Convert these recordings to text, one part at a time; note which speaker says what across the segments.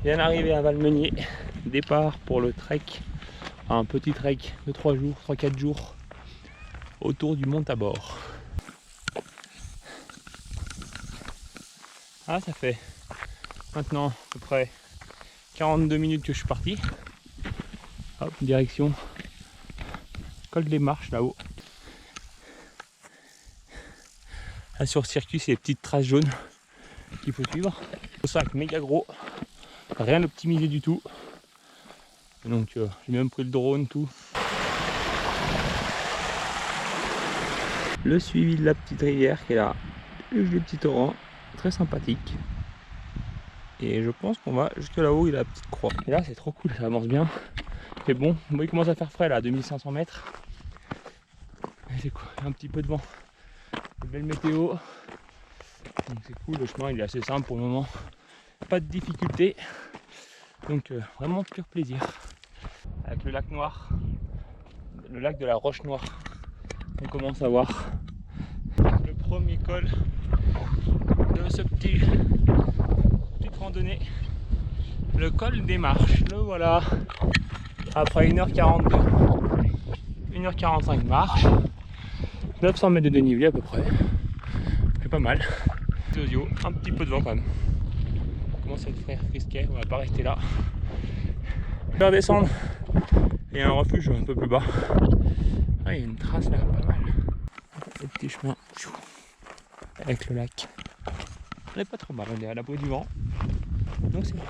Speaker 1: Bien arrivé à Valmeunier, départ pour le trek, un petit trek de 3 jours, 3-4 jours autour du Mont Tabor. Ah, ça fait maintenant à peu près 42 minutes que je suis parti. Hop, direction col des Marches là-haut. Là sur le circuit, c'est les petites traces jaunes qu'il faut suivre. Le sac méga gros, rien optimisé du tout. Donc j'ai même pris le drone, tout. Le suivi de la petite rivière qui est là, le petit torrent, très sympathique. Et je pense qu'on va jusque là-haut, il a la petite croix. Et là c'est trop cool, ça avance bien. C'est bon, il commence à faire frais là, à 2500 mètres. C'est cool, un petit peu de vent. Belle météo. Donc c'est cool, le chemin il est assez simple pour le moment. Pas de difficulté. Donc vraiment pur plaisir. Avec le lac Noir, le lac de la Roche Noire. On commence à voir le premier col de ce petite randonnée. Le col des Marches, le voilà. Après 1h42, 1h45 de marche, 900 mètres de dénivelé à peu près. C'est pas mal. Un petit peu de vent quand même. On commence à être risqué, on va pas rester là. Je vais redescendre. Il y a un refuge un peu plus bas. Ah, il y a une trace là, pas mal. Le petit chemin avec le lac. On n'est pas trop mal, on est à l'abri du vent. Donc c'est bon.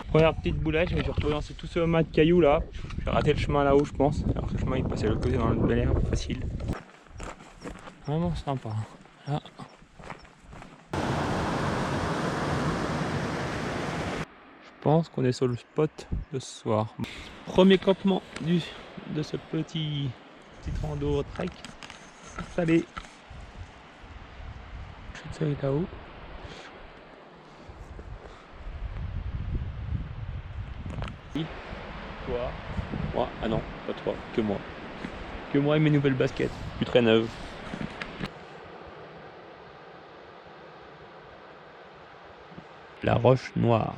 Speaker 1: Première petite boulette, je me suis retrouvé dans tout ce mat de cailloux là. J'ai raté le chemin là-haut, je pense. Alors que le chemin il passait à l'autre côté dans le bel air, facile. Vraiment sympa. Là. Je pense qu'on est sur le spot de ce soir. Premier campement de ce petit rando trek. Installé. Je vais là-haut. Toi, moi, ah non, pas toi, que moi. Que moi et mes nouvelles baskets, plus très neuves. La Roche Noire.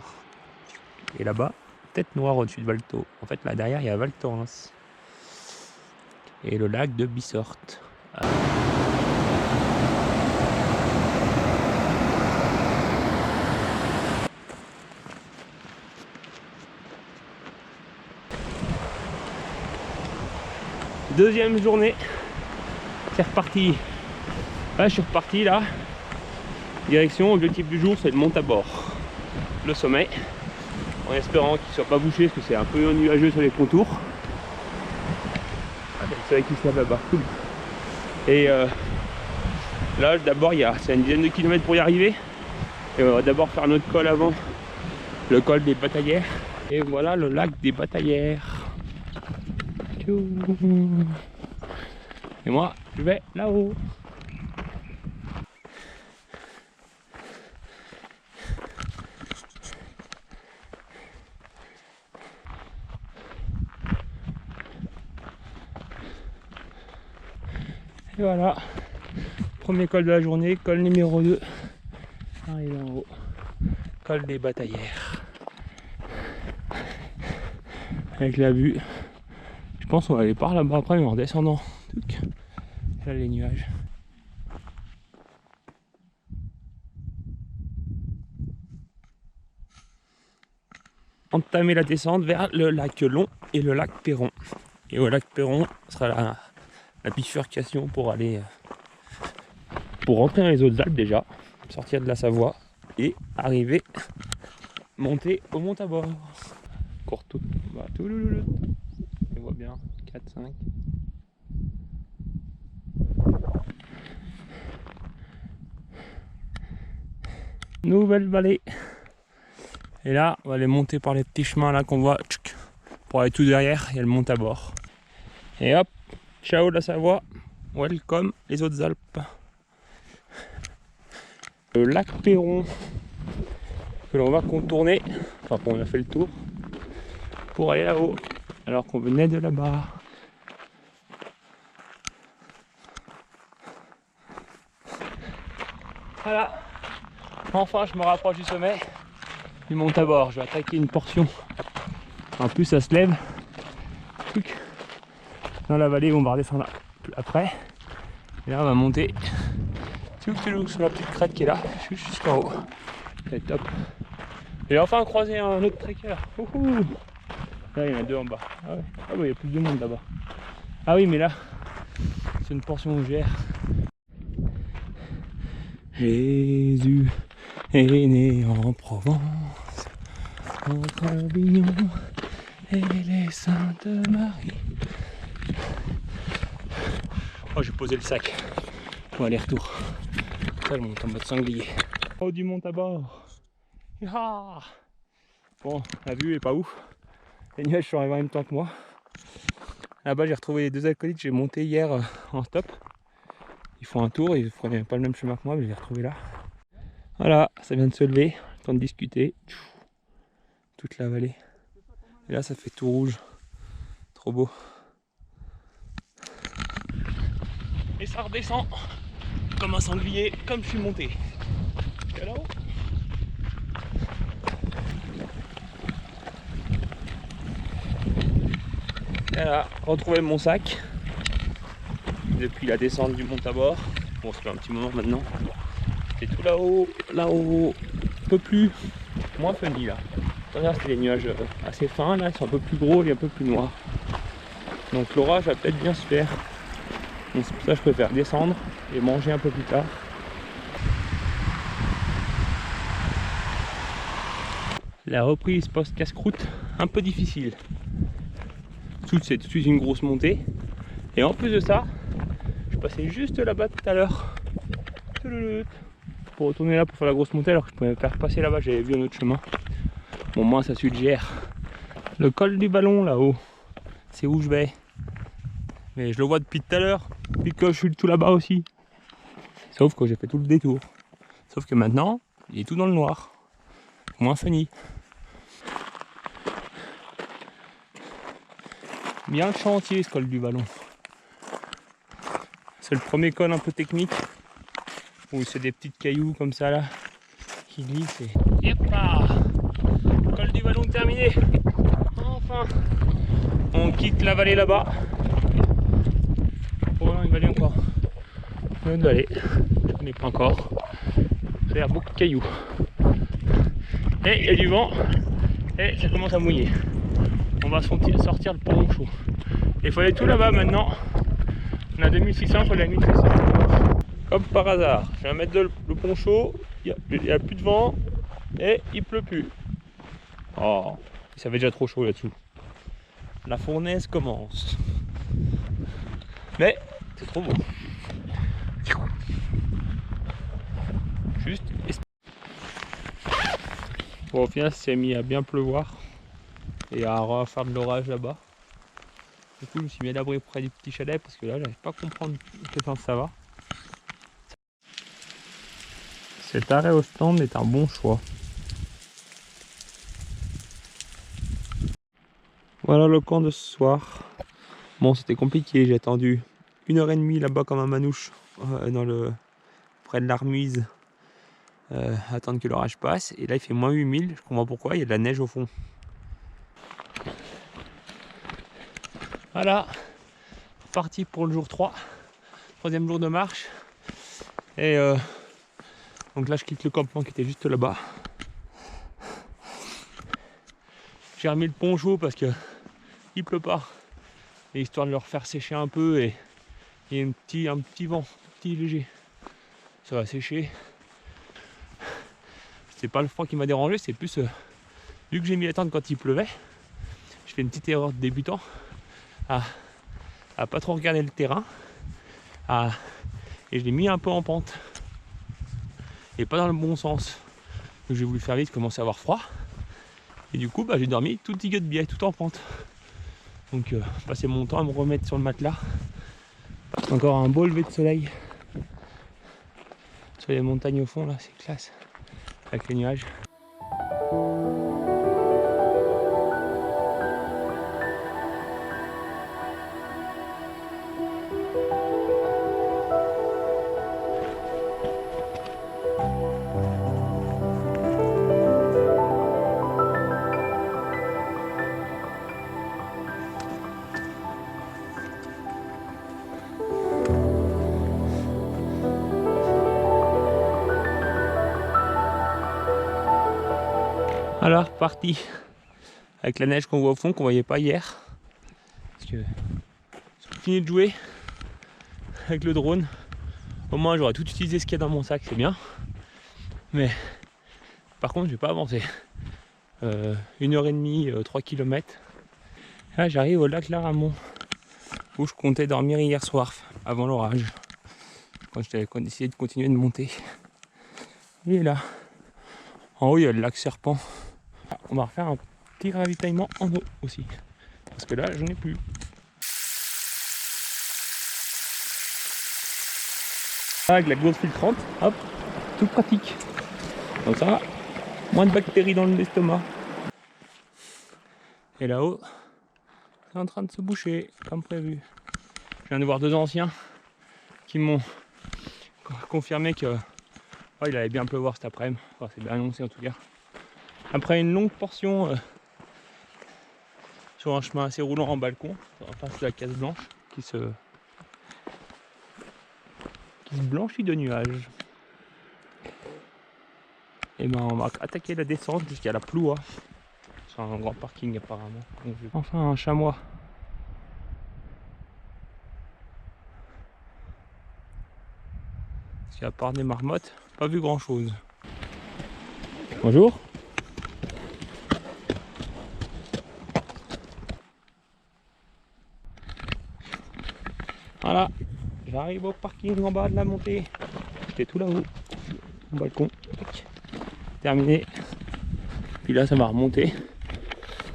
Speaker 1: Et là-bas, tête noire au-dessus de Valto. En fait, là derrière, il y a Val Thorens. Et le lac de Bissorte. Deuxième journée. C'est reparti. Là, je suis reparti là. Direction, objectif du jour, c'est le Mont Tabor. Le sommet. En espérant qu'il ne soit pas bouché parce que c'est un peu nuageux sur les contours. Ah, le soleil qui se lève là-bas, cool. Et là d'abord c'est une dizaine de kilomètres pour y arriver. Et on va d'abord faire notre col avant, le col des Bataillères. Et voilà le lac des Bataillères. Et moi je vais là-haut. Et voilà, premier col de la journée, col numéro 2. Arrivé en haut, col des Bataillères. Avec la vue, je pense qu'on va aller par là-bas après, mais en descendant. Là les nuages. Entamer la descente vers le lac Long et le lac Perron. Et au lac Perron sera la bifurcation pour aller pour rentrer dans les Hautes-Alpes déjà, sortir de la Savoie et arriver, monter au Mont Tabor. Court tout, bah, tout le. On voit bien, 4, 5. Nouvelle vallée. Et là, on va aller monter par les petits chemins là qu'on voit. Pour aller tout derrière, il y a le Mont Tabor. Et hop, ciao la Savoie, welcome les Hautes-Alpes. Le lac Perron que l'on va contourner, enfin on a fait le tour pour aller là-haut alors qu'on venait de là-bas. Voilà, enfin je me rapproche du sommet du Mont Tabor. Je vais attaquer une portion. En plus ça se lève dans la vallée où on va redescendre après. Et là on va monter sur la petite crête qui est là, jusqu'en haut. C'est top. J'ai enfin croisé un autre trekker. Là il y en a deux en bas. Ah ouais, ah ouais, il y a plus de monde là-bas. Ah oui mais là c'est une portion où j'ai. Jésus est né en Provence, entre Avignon et les Saintes Marie. Oh, j'ai posé le sac pour aller-retour. Ça, je monte en mode sanglier. Oh, du Mont Tabor. Ah, bon, la vue est pas ouf. Les nuages sont arrivés en même temps que moi. Là-bas, j'ai retrouvé les deux acolytes. J'ai monté hier en stop. Ils font un tour, ils prenaient pas le même chemin que moi, mais je les ai retrouvés là. Voilà, ça vient de se lever. Temps de discuter. Toute la vallée. Et là, ça fait tout rouge. Trop beau. Et ça redescend comme un sanglier, comme je suis monté. Jusqu'à là-haut. Voilà, retrouver mon sac depuis la descente du Mont Tabor. Bon, ça fait un petit moment maintenant. C'est tout là-haut, un peu plus, moins funny là. Regarde, c'est les nuages assez fins là, ils sont un peu plus gros et un peu plus noirs. Donc l'orage va peut-être bien se faire. Donc c'est pour ça que je préfère descendre et manger un peu plus tard. La reprise post-casse-croûte, un peu difficile. C'est tout de suite une grosse montée. Et en plus de ça, je passais juste là-bas tout à l'heure. Pour retourner là pour faire la grosse montée alors que je pouvais me faire passer là-bas, j'avais vu un autre chemin. Bon, moi ça suggère. Le col du ballon là-haut, c'est où je vais. Mais je le vois depuis tout à l'heure, depuis que je suis tout là-bas aussi. Sauf que j'ai fait tout le détour. Sauf que maintenant, il est tout dans le noir. Moins funny. Bien le chantier ce col du ballon. C'est le premier col un peu technique. Où c'est des petites cailloux comme ça là. Qui glissent et... Yep là, col du ballon terminé. Enfin. On quitte la vallée là-bas. Oh non, une vallée encore. Une vallée. Je ne connais pas encore. Il y a beaucoup de cailloux. Et il y a du vent. Et ça commence à mouiller. On va sortir le poncho. Il faut aller tout là-bas maintenant. On a 2600, il faut aller à 1600. Comme par hasard, je vais mettre le poncho. Il n'y a plus de vent. Et il pleut plus. Oh, ça fait déjà trop chaud là-dessous. La fournaise commence. Mais c'est trop beau. Juste. Bon, au final, c'est mis à bien pleuvoir et à refaire de l'orage là-bas. Du coup, je me suis mis à l'abri près du petit chalet parce que là, j'arrive pas à comprendre quel temps ça va. Cet arrêt au stand est un bon choix. Voilà le camp de ce soir. Bon, c'était compliqué, j'ai attendu 1h30 là-bas comme un manouche près de l'Armuise. Attendre que l'orage passe. Et là, il fait moins 8000. Je comprends pourquoi, il y a de la neige au fond. Voilà, parti pour le jour 3. Troisième jour de marche. Et donc là, je quitte le campement qui était juste là-bas. J'ai remis le poncho parce que il pleut pas. Et histoire de le refaire sécher un peu. Et il y a un petit vent, petit léger. Ça va sécher. C'est pas le froid qui m'a dérangé, c'est plus vu que j'ai mis à attendre quand il pleuvait. Je fais une petite erreur de débutant à pas trop regarder le terrain. Et je l'ai mis un peu en pente. Et pas dans le bon sens. Donc j'ai voulu faire vite, commencer à avoir froid. Et du coup, j'ai dormi tout petit gueux de biais, tout en pente. Donc passer mon temps à me remettre sur le matelas. Encore un beau lever de soleil. Sur les montagnes au fond, là, c'est classe. Avec les nuages. Alors, parti avec la neige qu'on voit au fond, qu'on voyait pas hier. Parce que je continue de jouer avec le drone. Au moins, j'aurais tout utilisé ce qu'il y a dans mon sac, c'est bien. Mais par contre, je vais pas avancer. 1h30, 3 km. Là, j'arrive au lac Laramont, où je comptais dormir hier soir, avant l'orage. Quand j'ai décidé de continuer de monter. Et là, en haut, il y a le lac Serpent. On va refaire un petit ravitaillement en eau aussi. Parce que là, j'en ai plus. Avec la gourde filtrante, hop, tout pratique. Donc ça va, moins de bactéries dans l'estomac. Et là-haut, c'est en train de se boucher, comme prévu. Je viens de voir 2 anciens qui m'ont confirmé que il allait bien pleuvoir cet après-midi. Enfin, c'est bien annoncé en tout cas. Après une longue portion sur un chemin assez roulant en balcon, en face de la case blanche, qui se blanchit de nuages. Et ben on va attaquer la descente jusqu'à la Ploua. C'est un grand parking apparemment. Donc, enfin un chamois. Parce qu'à part des marmottes, pas vu grand chose. Bonjour. Voilà, j'arrive au parking en bas de la montée. J'étais tout là-haut, au balcon. Terminé. Puis là ça va remonter.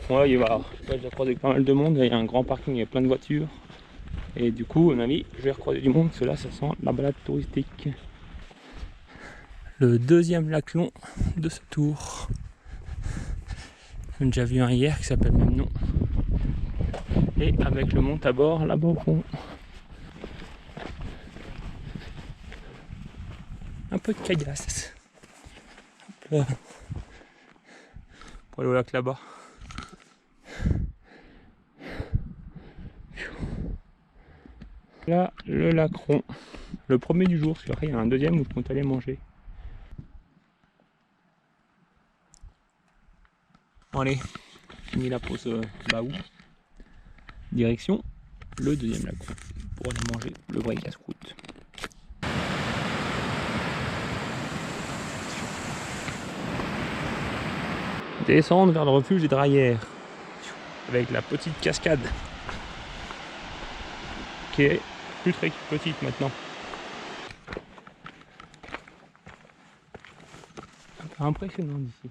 Speaker 1: Bon là il va, j'ai croisé pas mal de monde, il y a un grand parking, il y a plein de voitures. Et du coup, à mon avis, je vais recroiser du monde, parce que là ça sent la balade touristique. Le deuxième lac long de ce tour. J'ai déjà vu un hier qui s'appelle le même nom. Et avec le mont à bord là-bas au fond. Un peu de caillasse. Pour aller au lac là-bas. Là, le lac rond. Le premier du jour, parce qu'après il y a un deuxième où je compte aller manger. Bon allez, fini la pause Baou. Direction le deuxième lac rond pour aller manger le vrai casse-croûte. Descendre vers le refuge des Draillères avec la petite cascade qui est plus très petite maintenant. Impressionnant d'ici.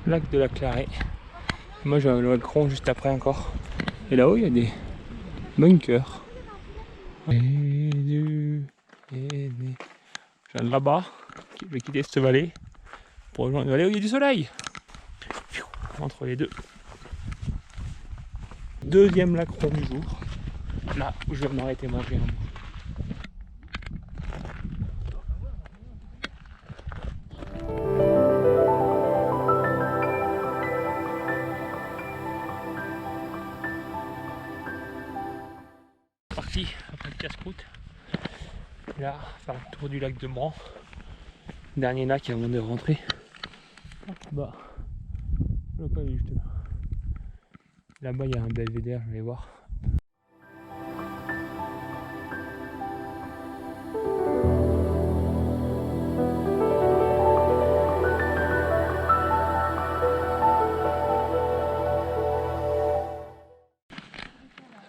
Speaker 1: Lac de la Clarée. Moi j'ai le lac rond juste après encore. Et là-haut il y a des bunkers. Je viens de là-bas, je vais quitter cette vallée pour rejoindre une vallée où il y a du soleil. Entre les deux. Deuxième lac rond du jour. Là où je vais m'arrêter manger un bout. Parti après le casse-croûte. Là, faire le tour du lac de Bran. Dernier lac avant de rentrer. Bah, je l'ai pas vu justement. Là-bas il y a un belvédère, je vais voir.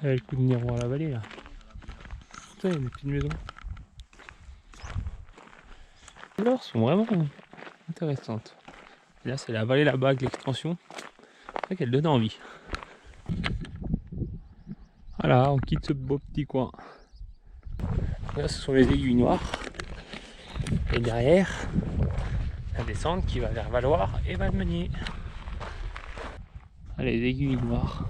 Speaker 1: Le coup de miroir à la vallée là. Putain, il y a des petites maisons. Les couleurs sont vraiment intéressantes. Et là c'est la vallée là-bas avec l'extension. C'est vrai qu'elle donne envie. Voilà, on quitte ce beau petit coin. Là ce sont les aiguilles noires. Et derrière, la descente qui va vers Valoir et Valmenier. Ah, les aiguilles noires.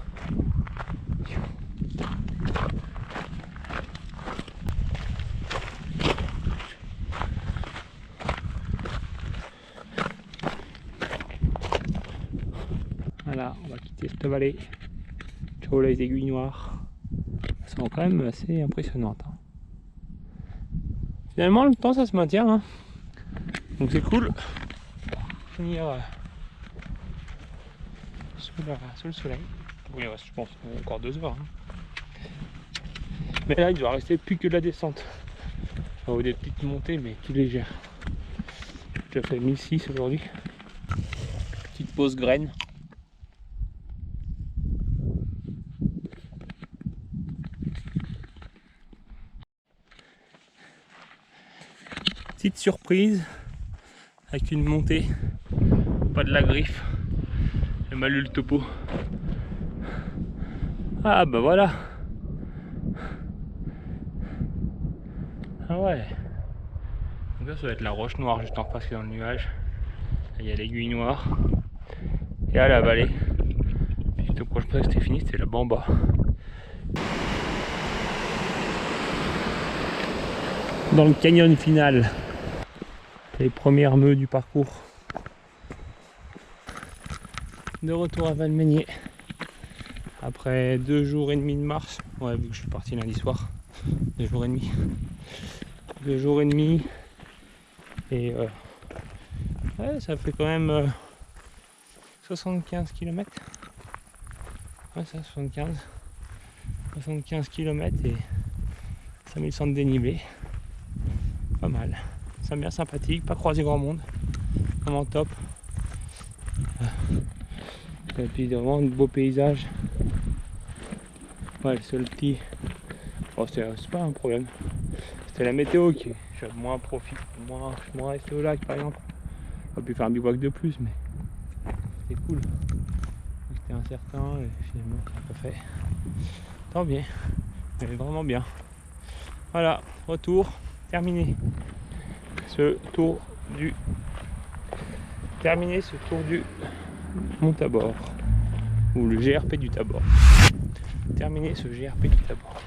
Speaker 1: Voilà, on va quitter cette vallée. Ciao les aiguilles noires. Elles sont quand même assez impressionnantes. Finalement le temps ça se maintient hein. Donc c'est cool. Finir sous le soleil. Oui, je pense encore 2 heures. Hein. Mais là il doit rester plus que de la descente. Ou des petites montées mais tout légères. J'ai fait 1006 aujourd'hui. Petite pause graine. Petite surprise avec une montée, pas de la griffe. J'ai mal lu le topo. Ah bah voilà. Ah ouais. Donc là ça va être la roche noire juste en face qui est dans le nuage. Là, il y a l'aiguille noire. Et là la vallée. Puis le prochain que c'était fini, c'était là-bas en bas. Dans le canyon final. Les premières meules du parcours. De retour à Valmeinier. Après 2 jours et demi de marche. Ouais, vu que je suis parti lundi soir. 2 jours et demi. 2 jours et demi. Et ouais, ça fait quand même 75 km. Ouais, ça, 75 km et 5100 de dénivelé. Pas mal. C'est bien sympathique, pas croisé grand monde. Vraiment top. Et puis vraiment de beaux paysages. Ouais, le seul petit. Oh, c'est pas un problème. C'était la météo qui. J'avais moins profité, moins resté au lac par exemple. J'aurais pu faire un bivouac de plus, mais c'était cool. C'était incertain et finalement ça n'a pas fait. Tant bien. Mais vraiment bien. Voilà, retour, terminé. Terminé ce tour du Mont Tabor. Ou le GRP du Tabor. Terminé ce GRP du Tabor.